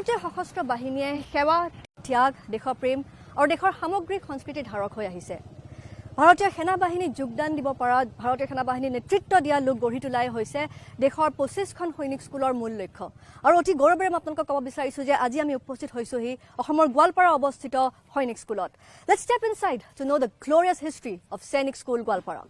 ভাৰতীয় সশস্ত্ৰ বাহিনীয়ে সেৱা ত্যাগ দেশৰ প্ৰেম আৰু দেশৰ সামগ্ৰিক সংস্কৃতিৰ ধাৰক হৈ আহিছে ভাৰতীয় সেনা বাহিনীত যোগদান দিব পৰা ভাৰতীয় সেনা বাহিনীৰ নেতৃত্ব দিয়া লোক গঢ়ি তোলাই হৈছে দেশৰ 25খন সৈনিক স্কুলৰ মূল লক্ষ্য আৰু অতি গৌৰৱেৰে মই আপোনালোকক ক'ব বিচাৰিছো যে আজি আমি উপস্থিত হৈছোহি অসমৰ গোৱালপাৰা অৱস্থিত সৈনিক স্কুলত let's step inside to know the glorious history of Sainik school Goalpara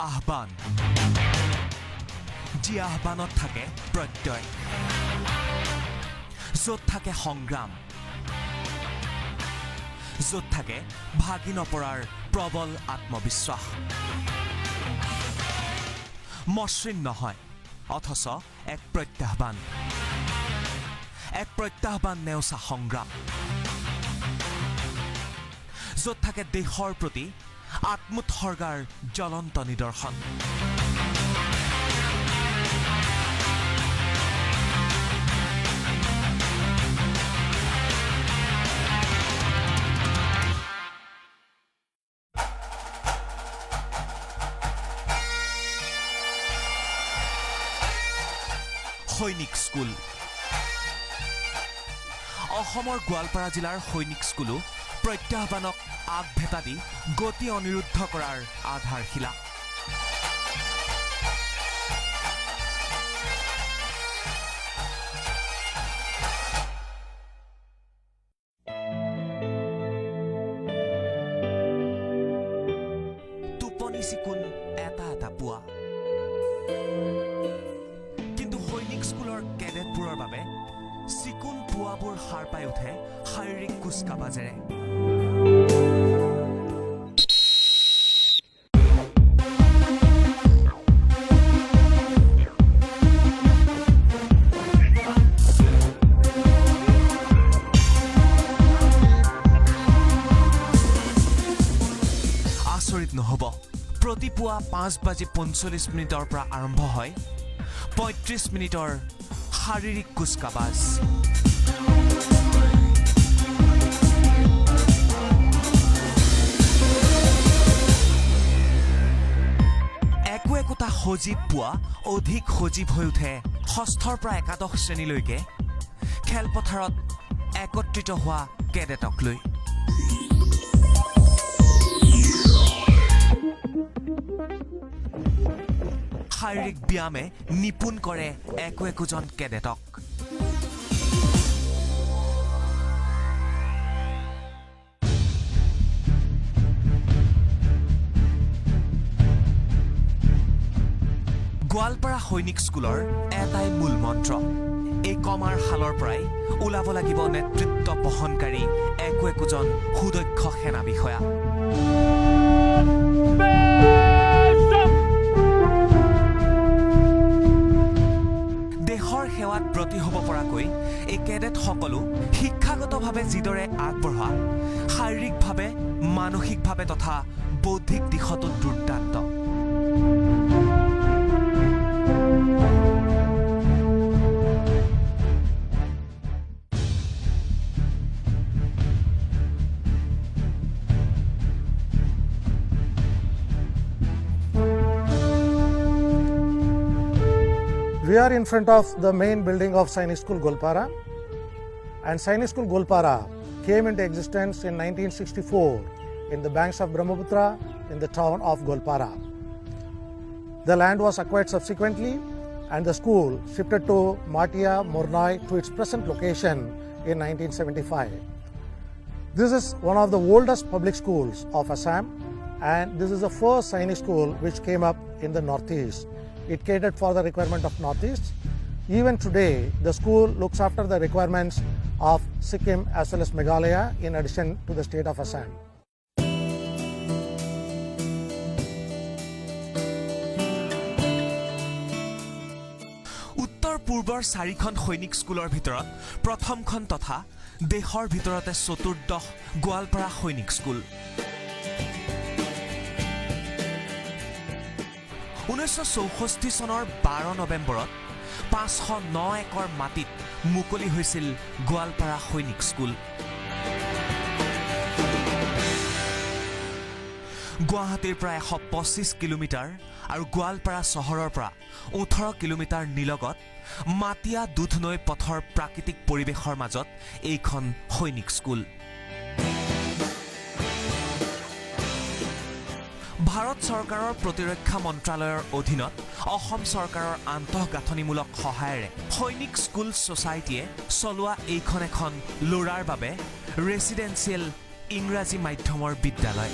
আহ্বান যি আহ্বানত থাকে প্ৰত্যয় য'ত থাকে সংগ্ৰাম য'ত থাকে ভাগি নপৰাৰ প্ৰবল আত্মবিশ্বাস মসৃণ নহয় অথচ এক প্ৰত্যাহ্বান নেওচা সংগ্ৰাম য'ত থাকে দেশৰ প্ৰতি আত্মোৎসৰ্গাৰ জ্বলন্ত নিদৰ্শন সৈনিক স্কুল অসমৰ গোৱালপাৰা জিলাৰ সৈনিক স্কুলো প্ৰত্যাহ্বানক আগভেটা দি গতি অনিৰুদ্ধ কৰাৰ আধাৰশিলা টোপনি চিকুণ এটা পুৱা কিন্তু সৈনিক স্কুলৰ কেডেটবোৰৰ বাবে চিকুণ পুৱাবোৰ সাৰ পাই উঠে শাৰীৰিক কুচকাবাজেৰে নহব প্ৰতিপুৱা 5:45 পৰা আৰম্ভ হয় 35 মিনিটৰ শাৰীৰিক কুচকাবাজ একোটা সজীৱ পোৱা অধিক সজীৱ হৈ উঠে ষষ্ঠৰ পৰা একাদশ শ্ৰেণীলৈকে খেলপথাৰত একত্ৰিত হোৱা কেডেটক লৈ শাৰীৰিক ব্যায়ামে নিপুণ কৰে একোজন কেডেটক গোৱালপাৰা সৈনিক স্কুলৰ এটাই মূল মন্ত্ৰ এই কমাৰ শালৰ পৰাই ওলাব লাগিব নেতৃত্ব বহনকাৰী একোজন সুদক্ষ সেনা বিষয়া সেৱাত ব্ৰতী হ'ব পৰাকৈ এই কেডেট সকলো শিক্ষাগতভাৱে যিদৰে আগবঢ়া শাৰীৰিকভাৱে মানসিকভাৱে তথা বৌদ্ধিক দিশতো দুৰ্দান্ত We are in front of the main building of Sainik School Golpara, and Sainik School Golpara came into existence in 1964 in the banks of Brahmaputra in the town of Golpara. The land was acquired subsequently and the school shifted to Matia, Mornai to its present location in 1975. This is one of the oldest public schools of Assam, and this is the first Sainik school which came up in the northeast. It catered for the requirement of Northeast. Even today, the school looks after the requirements of Sikkim as well as Meghalaya in addition to the state of Assam. উত্তৰ-পূৰ্বৰ 4খন সৈনিক স্কুলৰ ভিতৰত প্ৰথমখন তথা দেশৰ ভিতৰতে চতুৰ্দশ গোৱালপাৰা সৈনিক school 1964 চনৰ 12 নৱেম্বৰত 509 একৰ মাটিত মুকলি হৈছিল গোৱালপাৰা সৈনিক স্কুল। গুৱাহাটীৰ পৰা 125 কিলোমিটাৰ আৰু গোৱালপাৰা চহৰৰ পৰা 18 কিলোমিটাৰ নিলগত মাটিয়া দুধনৈ পথৰ প্ৰাকৃতিক পৰিৱেশৰ মাজত এইখন সৈনিক স্কুল। ভাৰত চৰকাৰৰ প্ৰতিৰক্ষা মন্ত্ৰালয়ৰ অধীনত অসম চৰকাৰৰ আন্তঃগাঁথনিমূলক সহায়েৰে সৈনিক স্কুল ছ'চাইটিয়ে চলোৱা এইখন এখন ল'ৰাৰ বাবে ৰেচিডেন্সিয়েল ইংৰাজী মাধ্যমৰ বিদ্যালয়।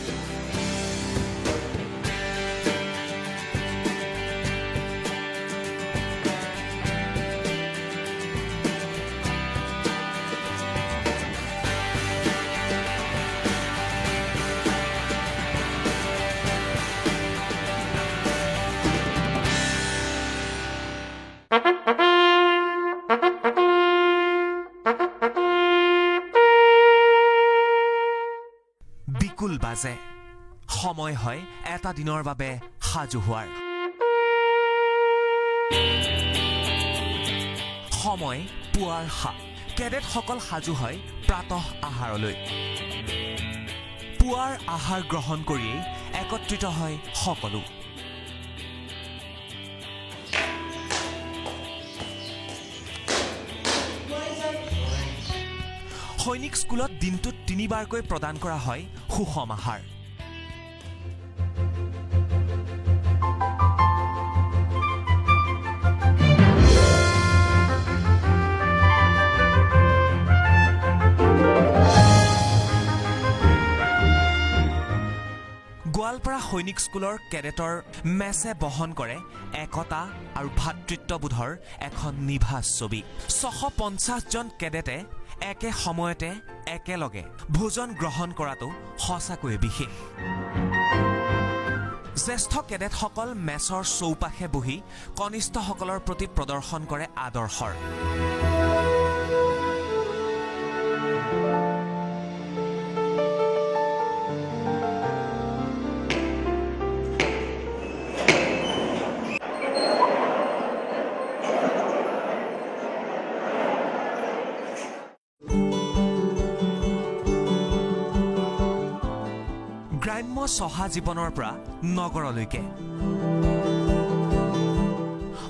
বিকুল বাজে, সময় হয় এটা দিনৰ বাবে সাজু হোৱাৰ। সময় পুৱাৰ শাক। কেডেটসকল সাজু হয় প্ৰাতঃ আহাৰলৈ। পুৱাৰ আহাৰ গ্ৰহণ কৰিয়েই একত্ৰিত হয় সকলো। সৈনিক স্কুলত দিনটোত 3 বাৰকৈ প্ৰদান কৰা হয় সুষম আহাৰ। গোৱালপাৰা সৈনিক স্কুলৰ কেডেটৰ মেছে বহন কৰে একতা আৰু ভাতৃত্ববোধৰ এখন নিভাঁজ ছবি। 650 জন কেডেটে একে সময়তে একেলগে ভোজন গ্ৰহণ কৰাটো সঁচাকৈয়ে বিশেষ। জ্যেষ্ঠ কেডেটসকল মেছৰ চৌপাশে বহি কনিষ্ঠসকলৰ প্ৰতি প্ৰদৰ্শন কৰে আদৰ্শৰ। গ্ৰাম্য চহা জীৱনৰ পৰা নগৰলৈকে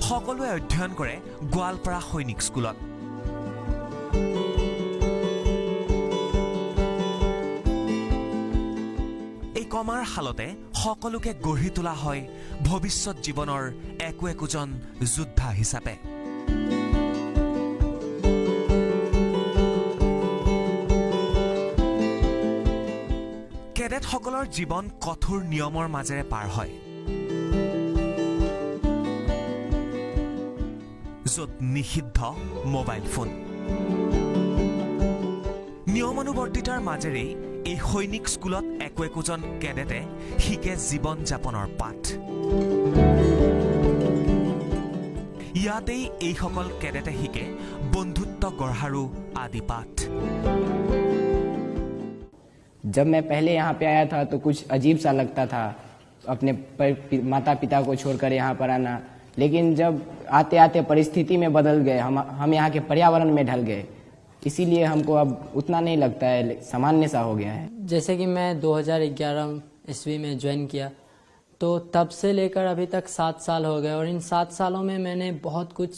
সকলোৱে অধ্যয়ন কৰে গোৱালপাৰা সৈনিক স্কুলত। এই কমাৰ শালতে সকলোকে গঢ়ি তোলা হয় ভৱিষ্যত জীৱনৰ একোজন যোদ্ধা হিচাপে। কেডেটসকলৰ জীৱন কঠোৰ নিয়মৰ মাজেৰে পাৰ হয়, য'ত নিষিদ্ধ মোবাইল ফোন। নিয়মানুৱৰ্তিতাৰ মাজেৰেই এই সৈনিক স্কুলত একোজন কেডেটে শিকে জীৱন যাপনৰ পাঠ। ইয়াতেই এইসকল কেডেটে শিকে বন্ধুত্ব গঢ়াৰো আদি পাঠ। जब मैं पहले यहाँ पे आया था तो कुछ अजीब सा लगता था अपने माता पिता को छोड़कर यहाँ पर आना, लेकिन जब आते आते परिस्थिति में बदल गए, हम यहाँ के पर्यावरण में ढल गए, इसीलिए हमको अब उतना नहीं लगता है, सामान्य सा हो गया है। जैसे कि मैं 2011 ईस्वी में ज्वाइन किया तो तब से लेकर अभी तक 7 साल हो गए और इन 7 सालों में मैंने बहुत कुछ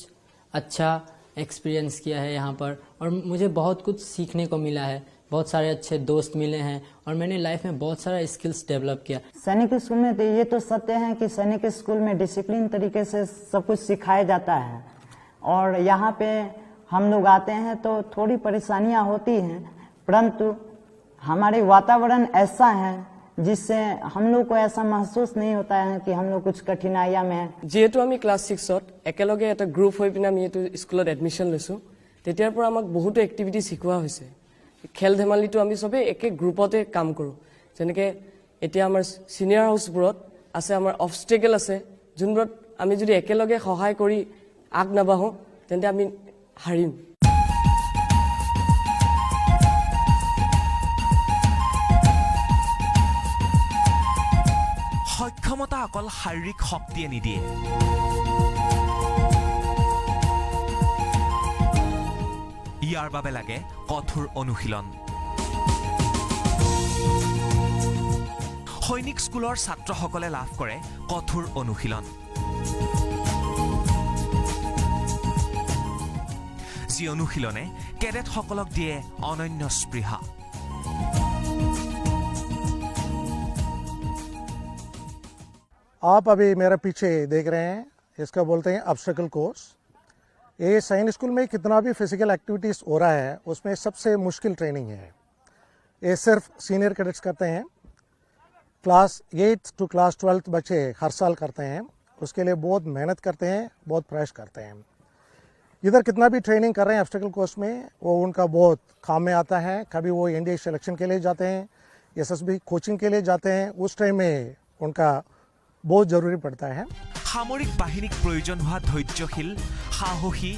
अच्छा एक्सपीरियंस किया है यहाँ पर और मुझे बहुत कुछ सीखने को मिला है। बहुत सारे अच्छे दोस्त मिले हैं और मैंने लाइफ में बहुत सारा स्किल्स डेवलप किया। सैनिक स्कूल में ये तो सत्य है कि सैनिक स्कूल में डिसिप्लिन तरीके से सब कुछ सिखाया जाता है और यहाँ पे हम लोग आते हैं तो थोड़ी परेशानियाँ होती हैं, परंतु हमारे वातावरण ऐसा है जिससे हम लोग को ऐसा महसूस नहीं होता है कि हम लोग कुछ कठिनाइयाँ में। যেহেতু আমি ক্লাছ 6ত একেলগে এটা গ্ৰুপ হৈ পিনে আমি এইটো স্কুলত এডমিশ্যন লৈছোঁ, তেতিয়াৰ পৰা আমাক বহুতো এক্টিভিটি শিকোৱা হৈছে। খেল ধেমালিটো আমি চবেই একে গ্ৰুপতে কাম কৰোঁ। যেনেকৈ এতিয়া আমাৰ ছিনিয়ৰ হাউচবোৰত আছে, আমাৰ অবষ্টেকেল আছে, যোনবোৰত আমি যদি একেলগে সহায় কৰি আগ নাবাঢ়োঁ তেন্তে আমি হাৰিম। সক্ষমতা অকল শাৰীৰিক শক্তিয়ে নিদিয়ে। ইয়াৰ বাবে লাগে কঠোৰ অনুশীলন। সৈনিক স্কুলৰ ছাত্ৰসকলে লাভ কৰে কঠোৰ অনুশীলন, যি অনুশীলনে কেডেটসকলক দিয়ে অনন্য স্পৃহা। आप अभी मेरे पीछे देख रहे हैं, इसका बोलते हैं ऑब्स्टेकल कोर्स। ये सैनिक स्कूल में कितना भी फिजिकल एक्टिविटीज़ हो रहा है उसमें सबसे मुश्किल ट्रेनिंग है। ये सिर्फ सीनियर कैडेट्स करते हैं। क्लास 8 टू क्लास 12 बच्चे हर साल करते हैं, उसके लिए बहुत मेहनत करते हैं, बहुत प्रयास करते हैं। इधर कितना भी ट्रेनिंग कर रहे हैं ऑब्स्टेकल कोर्स में, वो उनका बहुत काम में आता है। कभी वो एनडीए सिलेक्शन के लिए जाते हैं, एसएसबी कोचिंग के लिए जाते हैं, उस टाइम में उनका बहुत जरूरी पड़ता है। সামৰিক বাহিনীক প্ৰয়োজন হোৱা ধৈৰ্যশীল, সাহসী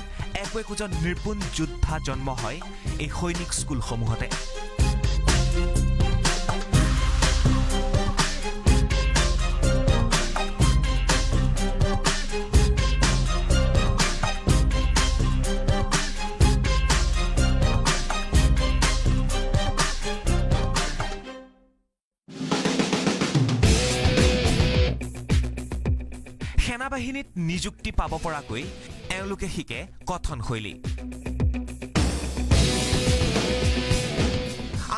একোজন নিপুণ যোদ্ধা জন্ম হয় এই সৈনিক স্কুলসমূহতে। সেনাবাহিনীত নিযুক্তি পাব পৰাকৈ এওঁলোকে শিকে কথনশৈলী।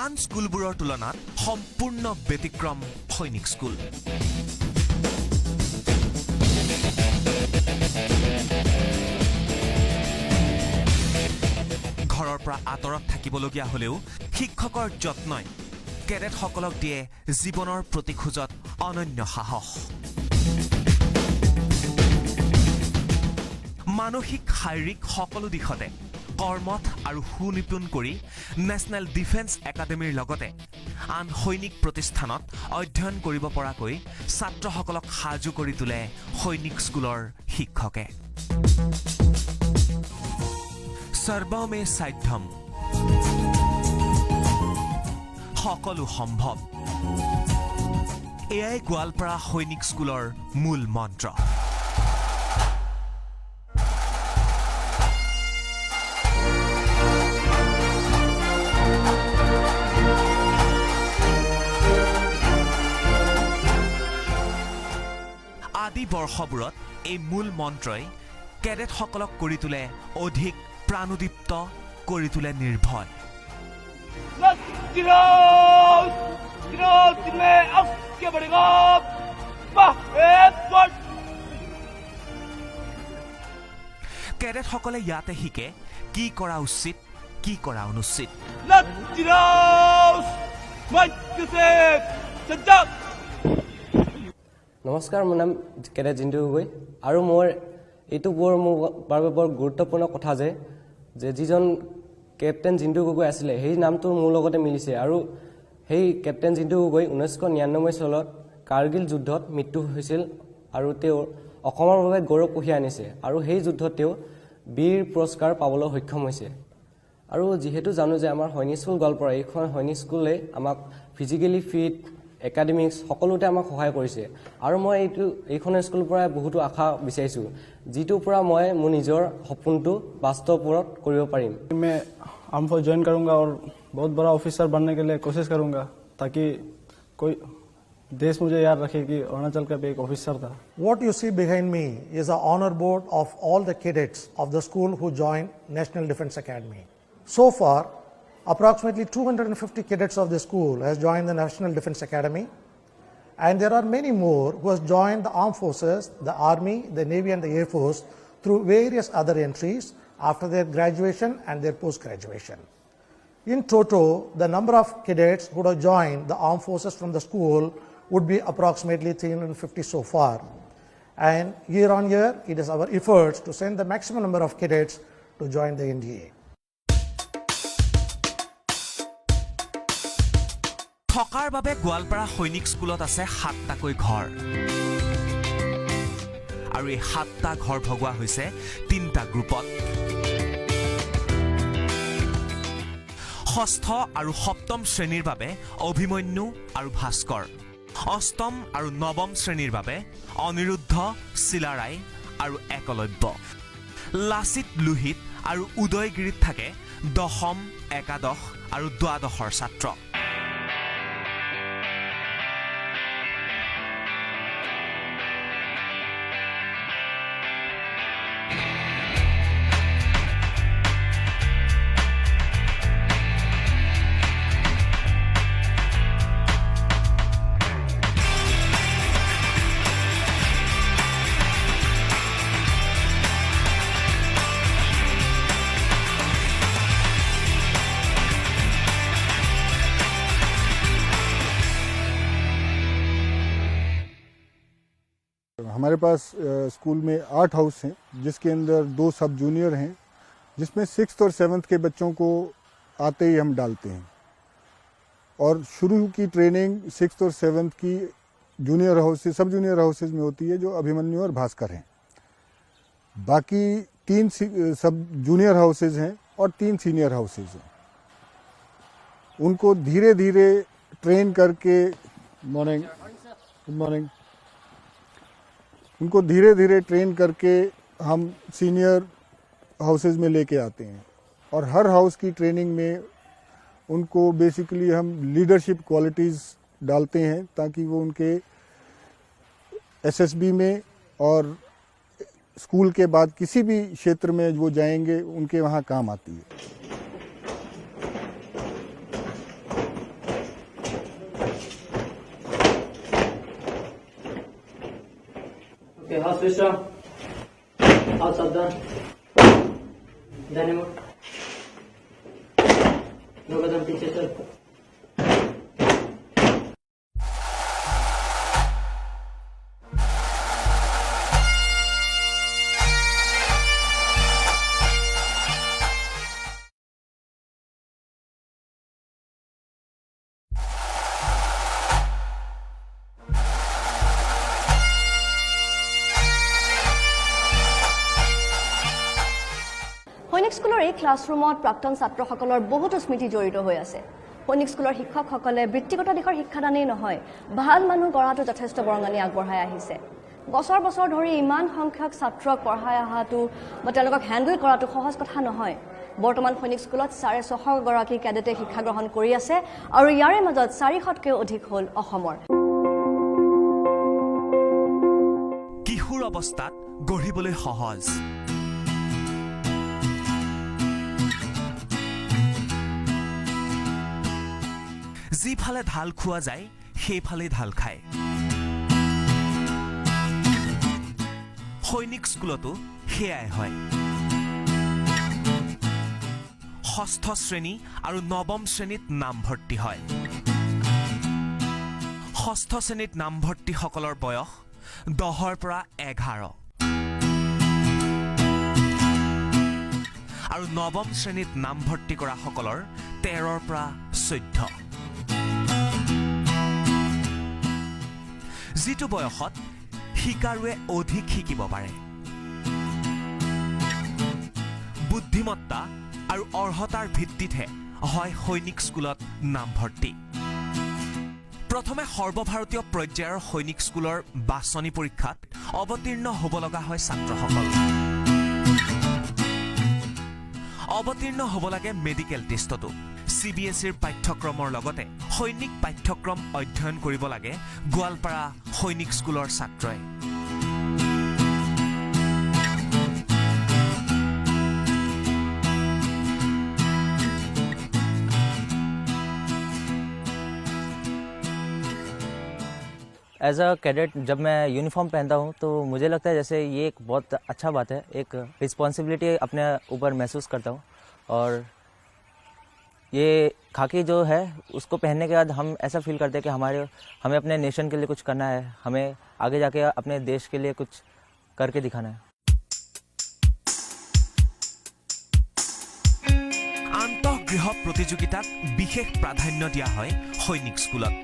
আন স্কুলবোৰৰ তুলনাত সম্পূৰ্ণ ব্যতিক্ৰম সৈনিক স্কুল। ঘৰৰ পৰা আঁতৰত থাকিবলগীয়া হ'লেও শিক্ষকৰ যত্নই কেডেটসকলক দিয়ে জীৱনৰ প্ৰতিখোজত অনন্য সাহস। মানসিক শাৰীৰিক সকলো দিশতে কৰ্মঠ আৰু সুনিপুণ কৰি নেশ্যনেল ডিফেন্স একাডেমীৰ লগতে আন সৈনিক প্ৰতিষ্ঠানত অধ্যয়ন কৰিব পৰাকৈ ছাত্ৰসকলক সাজু কৰি তোলে সৈনিক স্কুলৰ শিক্ষকে। সৰ্বমে সাধ্যম, সকলো সম্ভৱ, এয়াই গোৱালপাৰা সৈনিক স্কুলৰ মূল মন্ত্ৰ। আদি বৰ্ষবোৰত এই মূল মন্ত্ৰই কেডেটসকলক কৰি তোলে অধিক প্ৰাণোদীপ্ত, কৰি তোলে নিৰ্ভয়। কেডেটসকলে ইয়াতে শিকে কি কৰা উচিত, কি কৰা অনুচিত। নমস্কাৰ, মোৰ নাম কেডেট জিন্তু গগৈ আৰু এইটো মোৰ বাবে বৰ গুৰুত্বপূৰ্ণ কথা যে যিজন কেপ্টেইন জিন্তু গগৈ আছিলে সেই নামটো মোৰ লগতে মিলিছে। আৰু সেই কেপ্টেইন জিন্তু গগৈ 1999 চনত কাৰ্গিল যুদ্ধত মৃত্যু হৈছিল আৰু তেওঁ অসমৰ বাবে গৌৰৱ কঢ়িয়াই আনিছে আৰু সেই যুদ্ধত তেওঁ বীৰ পুৰস্কাৰ পাবলৈ সক্ষম হৈছে। আৰু যিহেতু জানো যে আমাৰ সৈনিক স্কুল গোৱালপাৰা, এইখন সৈনিক স্কুলে আমাক ফিজিকেলি ফিট, একাডেমিক্স সকলোতে আমাক সহায় কৰিছে। আৰু মই এইখন স্কুলৰ পৰা বহুতো আশা বিচাৰিছোঁ, যিটোৰ পৰা মই মোৰ নিজৰ সপোনটো বাস্তৱত কৰিব পাৰিম। मैं आर्म फोर्स ज्वाइन करूंगा और बहुत बड़ा ऑफिसर बनने के लिए कोशिश करूंगा, ताकि कोई देश मुझे याद रखे कि अरुणाचल का भी एक ऑफिसर था। What you see behind me is the honor board of all the cadets of the school who joined National Defense Academy. So far, approximately 250 cadets of the school has joined the National Defense Academy, and there are many more who has joined the armed forces, the Army, the Navy and the Air Force through various other entries after their graduation and their post-graduation. In total, the number of cadets who have joined the armed forces from the school would be approximately 350 so far. And year on year, it is our efforts to send the maximum number of cadets to join the NDA. থকাৰ বাবে গোৱালপাৰা সৈনিক স্কুলত আছে 7টাকৈ ঘৰ, আৰু এই 7টা ঘৰ ভগোৱা হৈছে 3টা গ্ৰুপত। ষষ্ঠ আৰু সপ্তম শ্ৰেণীৰ বাবে অভিমন্যু আৰু ভাস্কৰ, অষ্টম আৰু নৱম শ্ৰেণীৰ বাবে অনিৰুদ্ধ, চিলাৰায় আৰু একলব্য। লাচিত, লোহিত আৰু উদয়গিৰিত থাকে দশম, একাদশ আৰু দ্বাদশৰ ছাত্ৰ। हमारे पास स्कूल में 8 हाउस हैं, जिसके अंदर 2 सब जूनियर हैं, जिसमें 6th और 7th के बच्चों को आते ही हम डालते हैं। और शुरू की ट्रेनिंग 6th और 7th की जूनियर हाउसेज, सब जूनियर हाउसेज में होती है, जो अभिमन्यु और भास्कर हैं। बाकी 3 सब जूनियर हाउसेज हैं और 3 सीनियर हाउसेज हैं। उनको धीरे धीरे ट्रेन करके गुड मॉर्निंग उनको धीरे धीरे ट्रेन करके हम सीनियर हाउसेज में लेके आते हैं। और हर हाउस की ट्रेनिंग में उनको बेसिकली हम लीडरशिप क्वालिटीज़ डालते हैं, ताकि वो उनके एसएसबी में और स्कूल के बाद किसी भी क्षेत्र में वो जाएंगे उनके वहाँ काम आती है। Okay, house Vishwa. House Abda. Dynamo. No kadam पीछे चल. সৈনিক স্কুলৰ এই ক্লাছৰুমত প্ৰাক্তন ছাত্ৰসকলৰ বহুতো স্মৃতি জড়িত হৈ আছে। সৈনিক স্কুলৰ শিক্ষকসকলে বৃত্তিগত দিশৰ শিক্ষাদানেই নহয়, ভাল মানুহ গঢ়াটো যথেষ্ট বৰঙণি আগবঢ়াই আহিছে। বছৰ বছৰ ধৰি ইমান সংখ্যক ছাত্ৰক পঢ়াই অহাটো বা তেওঁলোকক হেণ্ডেল কৰাটো সহজ কথা নহয়। বৰ্তমান সৈনিক স্কুলত 650 গৰাকী কেডেটে শিক্ষা গ্ৰহণ কৰি আছে আৰু ইয়াৰে মাজত 400তকৈও অধিক হ'ল অসমৰ। কিশোৰ অৱস্থাত গঢ়িবলৈ সহজ, যিফালে ঢাল খোৱা যায় সেইফালে ঢাল খায়। সৈনিক স্কুলতো সেয়াই হয়। 6ষ্ঠ শ্ৰেণী আৰু 9ম শ্ৰেণীত নামভৰ্তি হয়। 6ষ্ঠ শ্ৰেণীত নামভৰ্তিসকলৰ বয়স 10ৰ পৰা 11 আৰু 9ম শ্ৰেণীত নামভৰ্তি কৰা সকলৰ 13ৰ পৰা 14। যিটো বয়সত শিকাৰুৱে অধিক শিকিব পাৰে। বুদ্ধিমত্তা আৰু অৰ্হতাৰ ভিত্তিতহে হয় সৈনিক স্কুলত নামভৰ্তি। প্ৰথমে সৰ্বভাৰতীয় পৰ্যায়ৰ সৈনিক স্কুলৰ বাছনি পৰীক্ষাত অৱতীৰ্ণ হ'ব লগা হয় ছাত্ৰসকল। অৱতীৰ্ণ হ'ব লাগে মেডিকেল টেষ্টতো। CBSEৰ পাঠ্যক্ৰমৰ লগতে সৈনিক পাঠ্যক্ৰম অধ্যয়ন কৰিব লাগে গোৱালপাৰা সৈনিক স্কুলৰ ছাত্ৰই। एज अ कैडेट जब मैं यूनिफॉर्म पहनता हूँ तो मुझे लगता है जैसे ये एक बहुत अच्छा बात है, एक रिस्पॉन्सिबिलिटी अपने ऊपर महसूस करता हूँ। और ये खाकी जो है उसको पहनने के बाद हम ऐसा फील करते हैं कि हमें अपने नेशन के लिए कुछ करना है, हमें आगे जाके अपने देश के लिए कुछ करके दिखाना है। আন্তঃগৃহ প্ৰতিযোগিতাত বিশেষ প্ৰাধান্য দিয়া হয় সৈনিক স্কুলত,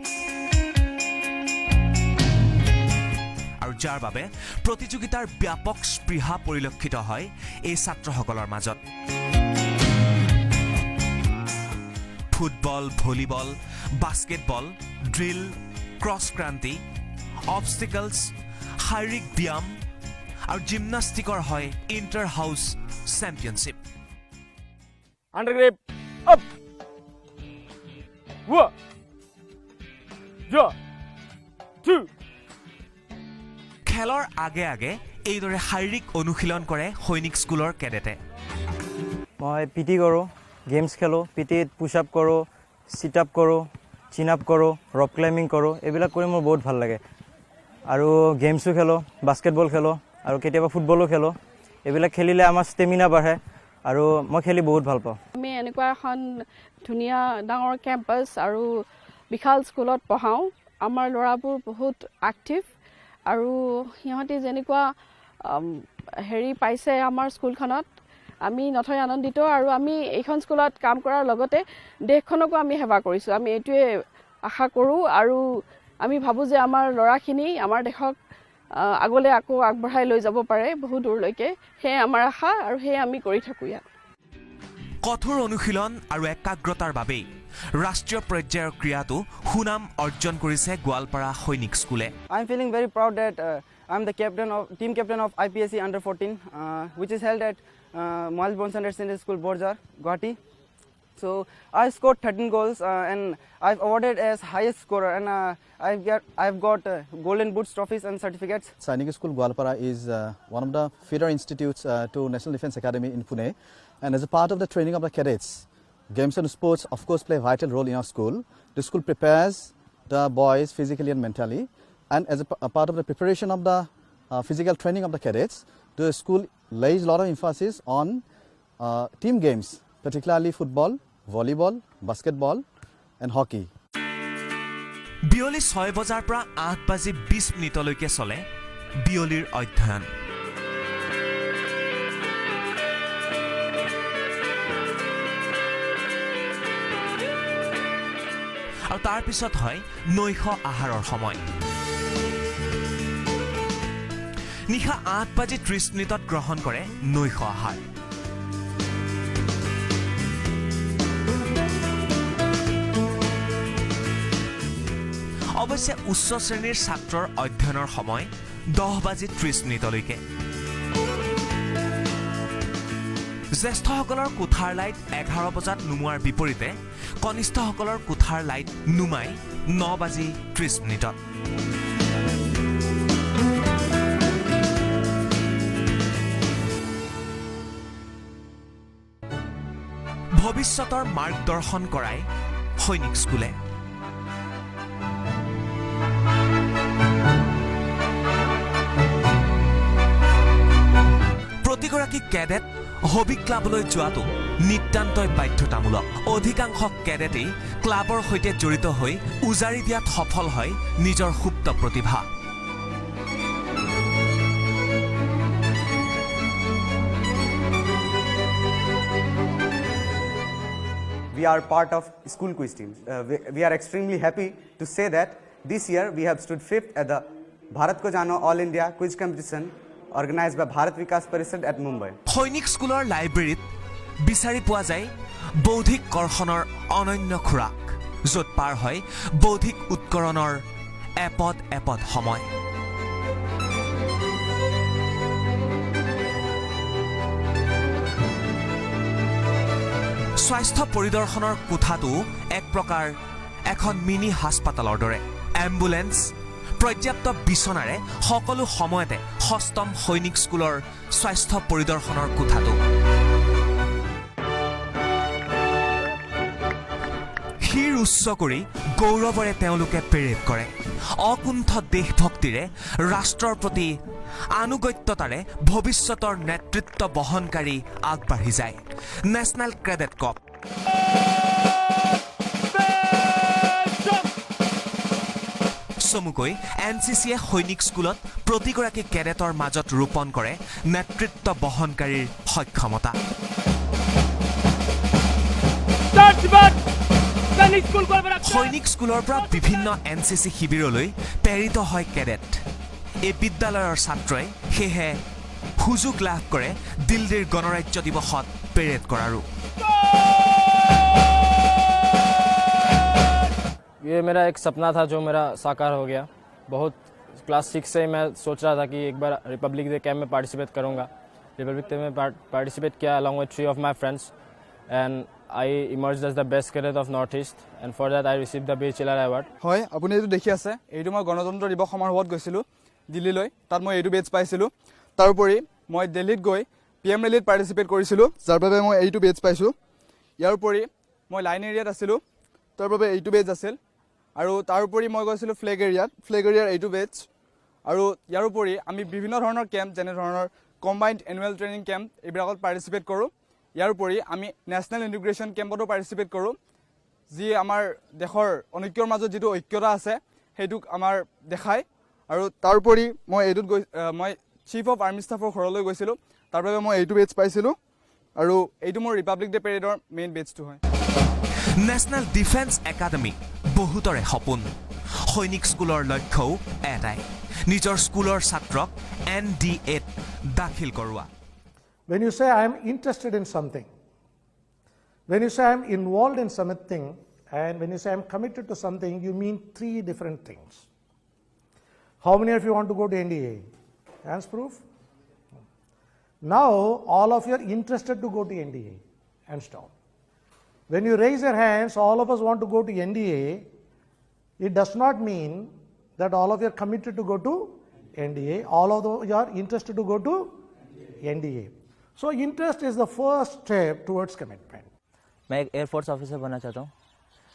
আৰু যাৰ বাবে প্ৰতিযোগিতাৰ ব্যাপক স্পৃহা পৰিলক্ষিত হয় এই ছাত্ৰসকলৰ মাজত। Football, volleyball, basketball, drill, cross country, obstacles, শাৰীৰিক ব্যায়াম আৰু জিমনাষ্টিকৰ হয় inter house championship. Under grip up वो जो टू খেলৰ আগে আগে এইদৰে শাৰীৰিক অনুশীলন কৰে সৈনিক স্কুলৰ কেডেটে। मैं पीटी करो, गेम्स खेलो, पीटी पुशअप करो, सिटअप करो, चिनअप करो, रक क्लाइम्बिंग करो, এইবিলাক কৰি মোৰ বহুত ভাল লাগে। আৰু গেমছো খেলো, বাস্কেটবল খেলো আৰু কেতিয়াবা ফুটবলো খেলো। এইবিলাক খেলিলে আমাৰ ষ্টেমিনা বাঢ়ে আৰু মই খেলি বহুত ভাল পাওঁ। আমি এনেকুৱা এখন ধুনীয়া ডাঙৰ কেম্পাছ আৰু বিশাল স্কুলত পঢ়াওঁ। আমাৰ ল'ৰাবোৰ বহুত এক্টিভ আৰু সিহঁতে যেনেকুৱা হেৰি পাইছে আমাৰ স্কুলখনত, আমি নথৈ আনন্দিত। আৰু আমি এইখন স্কুলত কাম কৰাৰ লগতে দেশখনকো আমি সেৱা কৰিছোঁ। আমি এইটোৱে আশা কৰোঁ আৰু আমি ভাবোঁ যে আমাৰ ল'ৰাখিনি আমাৰ দেশক আগলৈ আকৌ আগবঢ়াই লৈ যাব পাৰে বহু দূৰলৈকে। সেয়ে আমাৰ আশা আৰু সেয়ে আমি কৰি থাকোঁ ইয়াত। কঠোৰ অনুশীলন আৰু একাগ্ৰতাৰ বাবেই ৰাষ্ট্ৰীয় পৰ্যায়ৰ ক্ৰীড়াটো সুনাম অৰ্জন কৰিছে গোৱালপাৰা সৈনিক স্কুলে। I am feeling very proud that I am the team captain of IPSC under 14, which is held at Miles Bonsanders Senior School, Borjar, Guwahati. So I scored 13 goals and I've awarded as highest scorer, and I've got golden boots, trophies and certificates. Sainik School Gwalpara is one of the feeder institutes to National Defence Academy in Pune, and as a part of the training of the cadets, games and sports of course play a vital role in our school. The school prepares the boys physically and mentally, and as a part of the preparation of the physical training of the cadets, the school lays a lot of emphasis on team games, particularly football, volleyball, basketball and hockey. বিয়লি 6 বজাৰ পৰা 8:20 চলে বিয়লিৰ অধ্যয়ন। আৰু তাৰ পিছত হয় নৈশ আহাৰৰ সময়। নিশা 8:30 গ্ৰহণ কৰে নৈশ আহাৰ। অৱশ্যে উচ্চ শ্ৰেণীৰ ছাত্ৰৰ অধ্যয়নৰ সময় 10:30 জ্যেষ্ঠসকলৰ কোঠাৰ লাইট 11 বজাত নুমুৱাৰ বিপৰীতে কনিষ্ঠসকলৰ কোঠাৰ লাইট নুমাই 9:30 ভৱিষ্যতৰ মাৰ্গদৰ্শন কৰাই সৈনিক স্কুলে। প্ৰতিগৰাকী কেডেট হবি ক্লাবলৈ যোৱাটো নিতান্তই বাধ্যতামূলক। অধিকাংশ কেডেটেই ক্লাবৰ সৈতে জড়িত হৈ উজাৰি দিয়াত সফল হয় নিজৰ সুপ্ত প্ৰতিভা। We are part of school quiz team. We are extremely happy to say that this year we have stood 5th at the Bharat Ko Jano All India Quiz Competition organized by Bharat Vikas Parishad at Mumbai. সৈনিক স্কুলৰ লাইব্ৰেৰীত বিচাৰি পোৱা যায় বৌদ্ধিক কৰ্ষণৰ অনন্য খোৰাক, য'ত পাৰ হয় বৌদ্ধিক উৎকৰণৰ এপদ এপদ সময়। স্বাস্থ্য পৰিদৰ্শনৰ কোঠাটো এক প্ৰকাৰ এখন মিনি হাস্পাতালৰ দৰে। এম্বুলেন্স, পৰ্যাপ্ত বিচনাৰে সকলো সময়তে ষষ্ঠম সৈনিক স্কুলৰ স্বাস্থ্য পৰিদৰ্শনৰ কোঠাটো। শিৰ উচ্চ কৰি গৌৰৱেৰে তেওঁলোকে পেৰেড কৰে। অকুণ্ঠ দেশভক্তিৰে ৰাষ্ট্ৰৰ প্ৰতি আনুগত্যতাৰে ভৱিষ্যতৰ নেতৃত্ব বহনকাৰী আগবাঢ়ি যায়। নেশ্যনেল ক্ৰেডেট কপ চমুকৈ NCCয়ে সৈনিক স্কুলত প্ৰতিগৰাকী কেডেটৰ মাজত ৰোপণ কৰে নেতৃত্ব বহনকাৰীৰ সক্ষমতা। সৈনিক স্কুলৰ পৰা বিভিন্ন NCC শিবিৰলৈ প্ৰেৰিত হয় কেডেট। এই বিদ্যালয়ৰ ছাত্ৰই সেয়েহে সুযোগ লাভ কৰে দিল্লীৰ গণৰাজ্য দিৱসত পেৰেড কৰাৰো। We ये मेरा एक सपना था जो मेरा साकार हो गया। बहुत क्लास 6 से मैं सोच रहा था कि एक बार रिपब्लिक डे कैंप में पार्टिसिपेट करूँगा। रिपब्लिक डे में पार्टिसिपेट किया along with 3 of my friends and I emerged as the best cadet of Northeast and for that I received the BHLR award. হয় আপুনি এইটো দেখি আছে এইটো মই গণতন্ত্ৰ দিৱস সমাৰোহত গৈছিলোঁ দিল্লীলৈ তাত মই এইটো বেজ পাইছিলোঁ তাৰোপৰি মই দিল্লীত গৈ PM ৰেলীত পাৰ্টিচিপেট কৰিছিলোঁ যাৰ বাবে মই এইটো বেজ পাইছোঁ ইয়াৰ উপৰি মই লাইন এৰিয়াত আছিলোঁ তাৰ বাবে এইটো বেজ আছিল আৰু তাৰোপৰি মই গৈছিলোঁ ফ্লেগ এৰিয়াৰ এইটো বেজ আৰু ইয়াৰ উপৰি আমি বিভিন্ন ধৰণৰ কেম্প যেনে ধৰণৰ কম্বাইন্ড এনুৱেল ট্ৰেইনিং কেম্প এইবিলাকত পাৰ্টিচিপেট কৰোঁ ইয়াৰ উপৰি আমি নেশ্যনেল ইণ্টিগ্ৰেশ্যন কেম্পতো পাৰ্টিচিপেট কৰোঁ যি আমাৰ দেশৰ অনৈক্যৰ মাজত যিটো ঐক্যতা আছে সেইটোক আমাৰ দেখায় আৰু তাৰোপৰি মই এইটোত মই চিফ অফ আৰ্মি ষ্টাফৰ ঘৰলৈ গৈছিলোঁ তাৰ বাবে মই এইটো বেজ পাইছিলোঁ আৰু এইটো মোৰ ৰিপাব্লিক ডে পেৰেডৰ মেইন বেজটো হয় নেশ্যনেল ডিফেন্স একাডেমি বহুতৰে সপোন সৈনিক স্কুলৰ লক্ষ্যও এটাই নিজৰ স্কুলৰ ছাত্ৰক NDAত দাখিল কৰোৱা When you say I am interested in something, when you say I am involved in something, and when you say I am committed to something, you mean 3 different things. How many of you want to go to NDA? Hands proof? Now, all of you are interested to go to NDA. Hands down. When you raise your hands, all of us want to go to NDA, it does not mean that all of you are committed to go to NDA. All of you are interested to go to NDA. So interest is the first step towards commitment. मैं एक air force officer बनना चाहता हूँ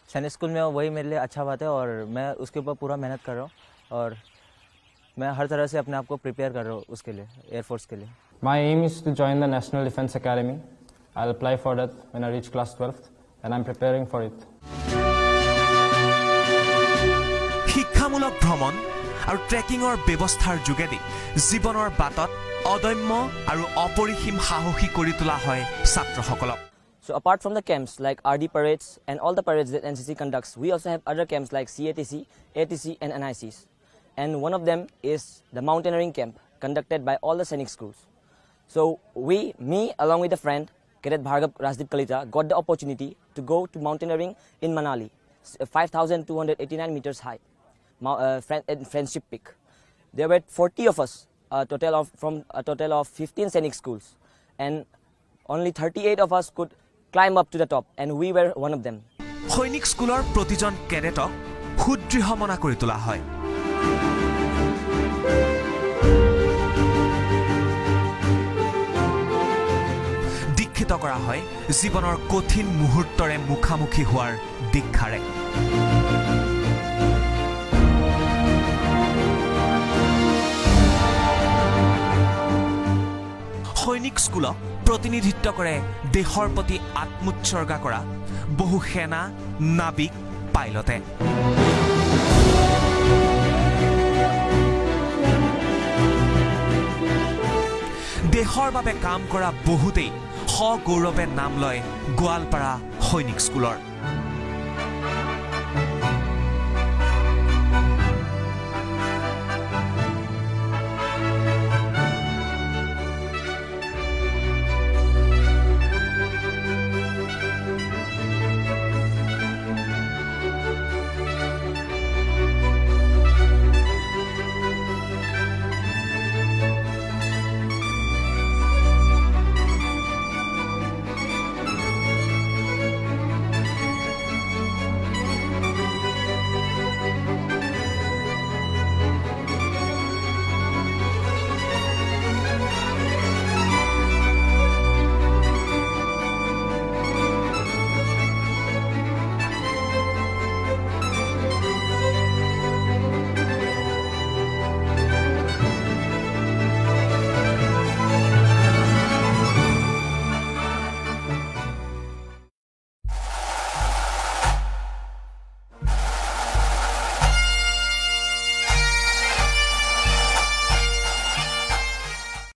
सैनिक school में वही मेरे लिए अच्छा बात है और मैं उसके ऊपर पूरा मेहनत कर रहा हूँ और मैं हर तरह से अपने आप को प्रिपेयर कर रहा हूँ उसके लिए एयरफोर्स के लिए My aim is to join the National Defense Academy. I'll apply for that when I reach class 12th and I'm preparing for it. শিক্ষামূলক ভ্ৰমণ আৰু ট্ৰেকিঙৰ ব্যৱস্থাৰ যোগেদি জীৱনৰ বাটত অদম্য আৰু অপৰিসীম সাহসী কৰি তোলা হয় ছাত্ৰসকলক So apart from the camps like RD parades and all the parades that NCC conducts, we also have other camps like CATC, ATC and NICs. And one of them is the mountaineering camp conducted by all the Sainik schools. So me along with a friend, Cadet Bhargav Rajdeep Kalita, got the opportunity to go to mountaineering in Manali, 5,289 meters high, Friendship Peak. There were 40 of us, from a total of 15 Sainik schools, and only 38 of us could climb up to the top, and we were one of them. সৈনিক স্কুলৰ প্ৰতিজন কেডেটক সুদৃঢ়মনা কৰি তোলা হয় দীক্ষিত কৰা হয় জীৱনৰ কঠিন মুহূৰ্তৰে মুখামুখি হোৱাৰ দীক্ষাৰে সৈনিক স্কুলক প্ৰতিনিধিত্ব কৰে দেশৰ প্ৰতি আত্মোৎসৰ্গা কৰা বহু সেনা নাবিক পাইলটে দেশৰ বাবে কাম কৰা বহুতেই সগৌৰৱে নাম লয় গোৱালপাৰা সৈনিক স্কুলৰ